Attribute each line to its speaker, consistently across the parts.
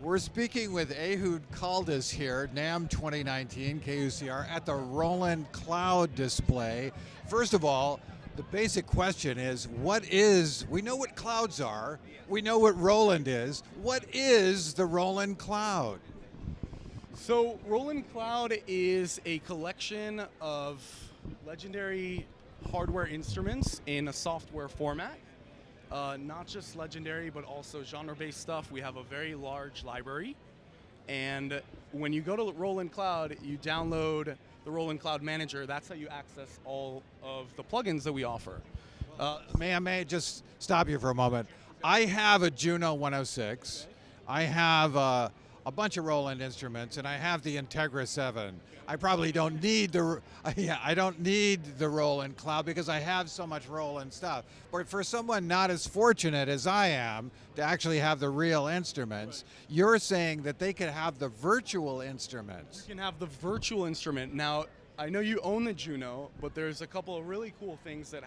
Speaker 1: We're speaking with Ehud Kaldis here, NAMM 2019, KUCR, at the Roland Cloud display. First of all, the basic question is, we know what clouds are, we know what Roland is. What is the Roland Cloud?
Speaker 2: So Roland Cloud is a collection of legendary hardware instruments in a software format. Not just legendary, but also genre-based stuff. We have a very large library. And when you go to Roland Cloud, you download the Roland Cloud Manager. That's how you access all of the plugins that we offer.
Speaker 1: May I just stop you for a moment? I have a Juno 106. I have a bunch of Roland instruments, and I have the Integra 7. I probably don't need the Roland Cloud because I have so much Roland stuff. But for someone not as fortunate as I am to actually have the real instruments, you're saying that they could have the virtual instruments.
Speaker 2: You can have the virtual instrument. Now, I know you own the Juno, but there's a couple of really cool things that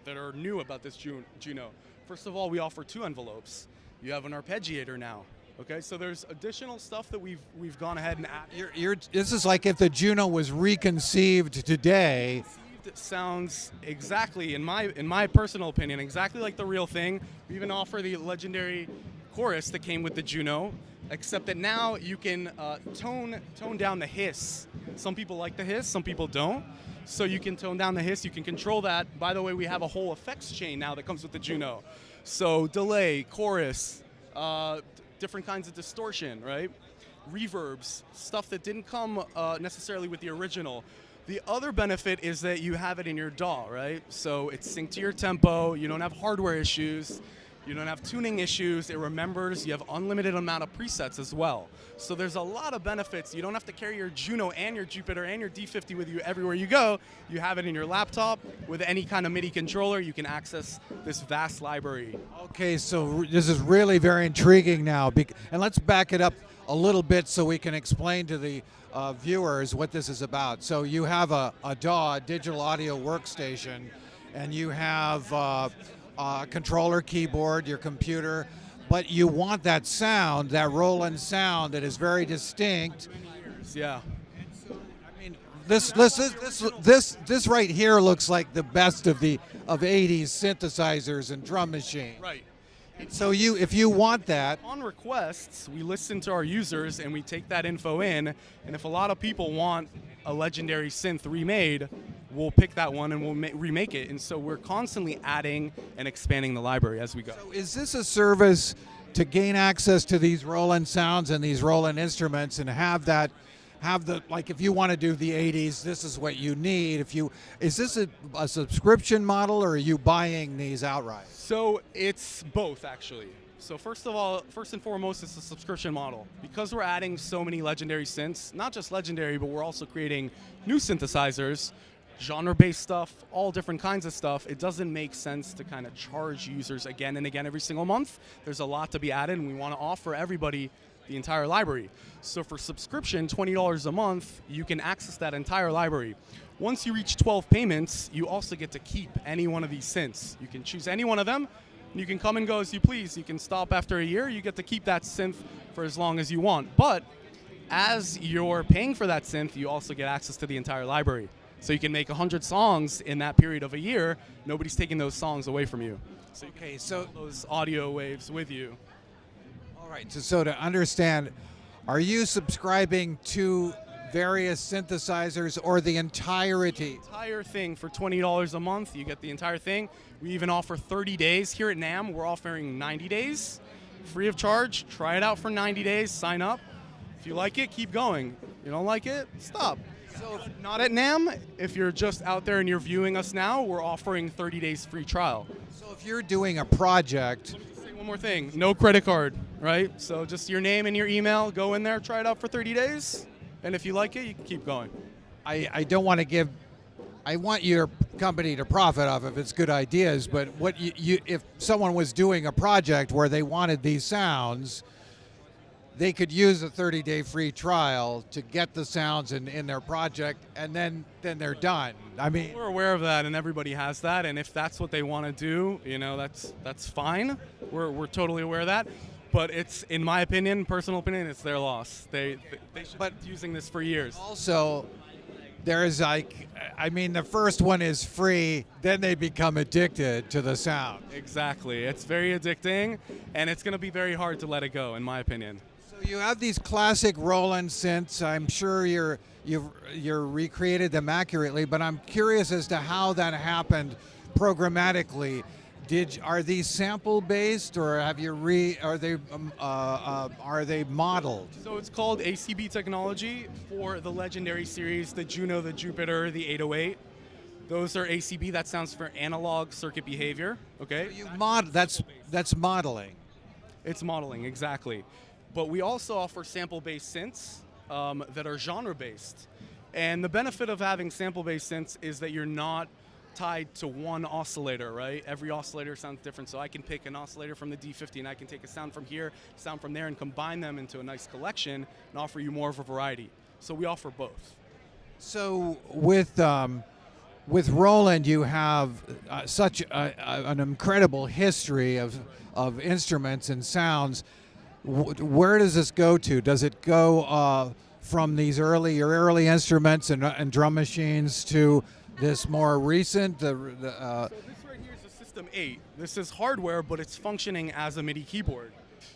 Speaker 2: are new about this Juno. First of all, we offer 2 envelopes. You have an arpeggiator now. Okay, so there's additional stuff that we've gone ahead and added.
Speaker 1: This is like if the Juno was reconceived today.
Speaker 2: It sounds exactly, in my personal opinion, exactly like the real thing. We even offer the legendary chorus that came with the Juno, except that now you can tone down the hiss. Some people like the hiss, some people don't. So you can tone down the hiss, you can control that. By the way, we have a whole effects chain now that comes with the Juno. So delay, chorus, different kinds of distortion, right? Reverbs, stuff that didn't come necessarily with the original. The other benefit is that you have it in your DAW, right? So it's synced to your tempo, you don't have hardware issues, you don't have tuning issues, it remembers, you have unlimited amount of presets as well. So there's a lot of benefits. You don't have to carry your Juno and your Jupiter and your D50 with you everywhere you go. You have it in your laptop with any kind of MIDI controller. You can access this vast library.
Speaker 1: Okay, so this is really very intriguing now. And let's back it up a little bit so we can explain to the viewers what this is about. So you have a DAW, digital audio workstation, and you have a controller, keyboard, your computer, but you want that sound, that Roland sound that is very distinct.
Speaker 2: Yeah.
Speaker 1: I mean, this right here looks like the best of 80s synthesizers and drum machine.
Speaker 2: Right.
Speaker 1: So if you want that,
Speaker 2: on requests, we listen to our users and we take that info in, and if a lot of people want a legendary synth remade, we'll pick that one and we'll remake it. And so we're constantly adding and expanding the library as we go.
Speaker 1: So is this a service to gain access to these Roland sounds and these Roland instruments and like if you want to do the 80s, this is what you need. Is this a subscription model, or are you buying these outright?
Speaker 2: So it's both, actually. So first and foremost, it's a subscription model. Because we're adding so many legendary synths, not just legendary, but we're also creating new synthesizers, genre-based stuff, all different kinds of stuff. It doesn't make sense to kind of charge users again and again every single month. There's a lot to be added, and we want to offer everybody the entire library. So for subscription, $20 a month, you can access that entire library. Once you reach 12 payments, you also get to keep any one of these synths. You can choose any one of them, and you can come and go as you please. You can stop after a year. You get to keep that synth for as long as you want. But as you're paying for that synth, you also get access to the entire library. So you can make 100 songs in that period of a year. Nobody's taking those songs away from you. So you can take those audio waves with you.
Speaker 1: All right, so to understand, are you subscribing to various synthesizers or the entirety?
Speaker 2: The entire thing for $20 a month. You get the entire thing. We even offer 30 days. Here at NAMM, we're offering 90 days, free of charge. Try it out for 90 days, sign up. If you like it, keep going. You don't like it, stop. So not at NAMM, if you're just out there and you're viewing us now, we're offering 30 days free trial.
Speaker 1: So if you're doing a project...
Speaker 2: Let me just say one more thing, no credit card, right? So just your name and your email, go in there, try it out for 30 days, and if you like it, you can keep going.
Speaker 1: I don't want to give... I want your company to profit off if it's good ideas, but if someone was doing a project where they wanted these sounds, they could use a 30-day free trial to get the sounds in their project, and then they're done. I mean,
Speaker 2: We're aware of that, and everybody has that. And if that's what they want to do, you know, that's fine. We're totally aware of that. But it's, in my opinion, personal opinion, it's their loss. They should be using this for years.
Speaker 1: also, there's like, I mean, the first one is free, then they become addicted to the sound.
Speaker 2: Exactly. It's very addicting, and it's going to be very hard to let it go, in my opinion.
Speaker 1: So you have these classic Roland synths. I'm sure you've recreated them accurately, but I'm curious as to how that happened programmatically. Are these sample based, or are they modeled?
Speaker 2: So it's called ACB technology for the legendary series, the Juno, the Jupiter, the 808. Those are ACB. That stands for analog circuit behavior. Okay.
Speaker 1: That's modeling.
Speaker 2: It's modeling, exactly. But we also offer sample-based synths that are genre-based. And the benefit of having sample-based synths is that you're not tied to one oscillator, right? Every oscillator sounds different, so I can pick an oscillator from the D50 and I can take a sound from here, sound from there, and combine them into a nice collection and offer you more of a variety. So we offer both.
Speaker 1: So with Roland, you have such an incredible history of instruments and sounds. Where does this go to? Does it go from these your early instruments and drum machines to this more recent?
Speaker 2: So this right here is a System 8. This is hardware, but it's functioning as a MIDI keyboard.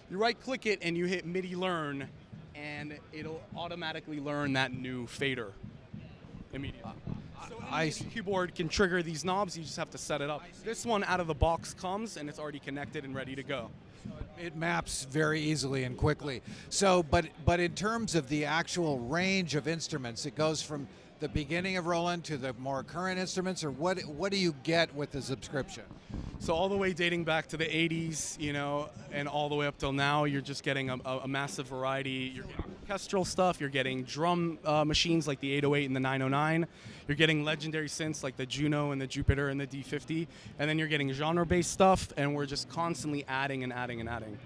Speaker 2: You right-click it and you hit MIDI Learn, and it'll automatically learn that new fader immediately. So any MIDI keyboard can trigger these knobs. You just have to set it up. This one out of the box comes, and it's already connected and ready to go.
Speaker 1: It maps very easily and quickly. So, but in terms of the actual range of instruments, it goes from the beginning of Roland to the more current instruments, or what do you get with the subscription?
Speaker 2: So all the way dating back to the 80s, you know, and all the way up till now, you're just getting a massive variety. You're getting orchestral stuff, you're getting drum machines like the 808 and the 909, you're getting legendary synths like the Juno and the Jupiter and the D50, and then you're getting genre-based stuff, and we're just constantly adding and adding and adding.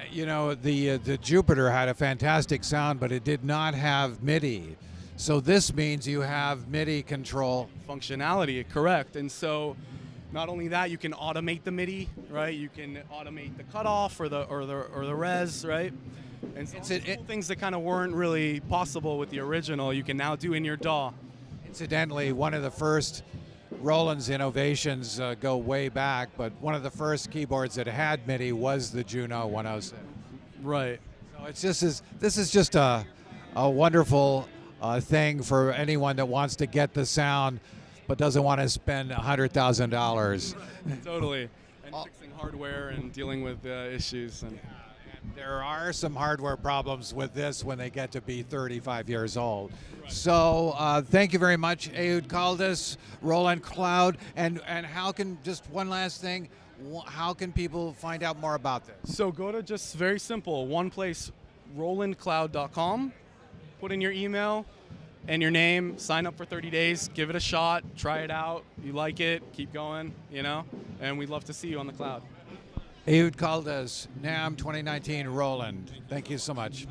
Speaker 1: You know, the Jupiter had a fantastic sound, but it did not have MIDI. So this means you have MIDI control.
Speaker 2: Functionality, correct. And so not only that, you can automate the MIDI, right? You can automate the cutoff or the res, right? And so cool things that kind of weren't really possible with the original, you can now do in your DAW.
Speaker 1: Incidentally, one of the first Roland's innovations go way back, but one of the first keyboards that had MIDI was the Juno 106.
Speaker 2: Right.
Speaker 1: So it's just this is just a wonderful thing for anyone that wants to get the sound but doesn't want to spend $100,000.
Speaker 2: Totally. And fixing hardware and dealing with issues. And
Speaker 1: there are some hardware problems with this when they get to be 35 years old. Right. So thank you very much, Ehud Kaldis, Roland Cloud, and how can, just one last thing, how can people find out more about this?
Speaker 2: So go to just very simple, one place, rolandcloud.com, put in your email and your name, sign up for 30 days, give it a shot, try it out. You like it, keep going, you know, and we'd love to see you on the cloud.
Speaker 1: Ehud Kaldis, NAMM 2019 Roland. Thank you so much.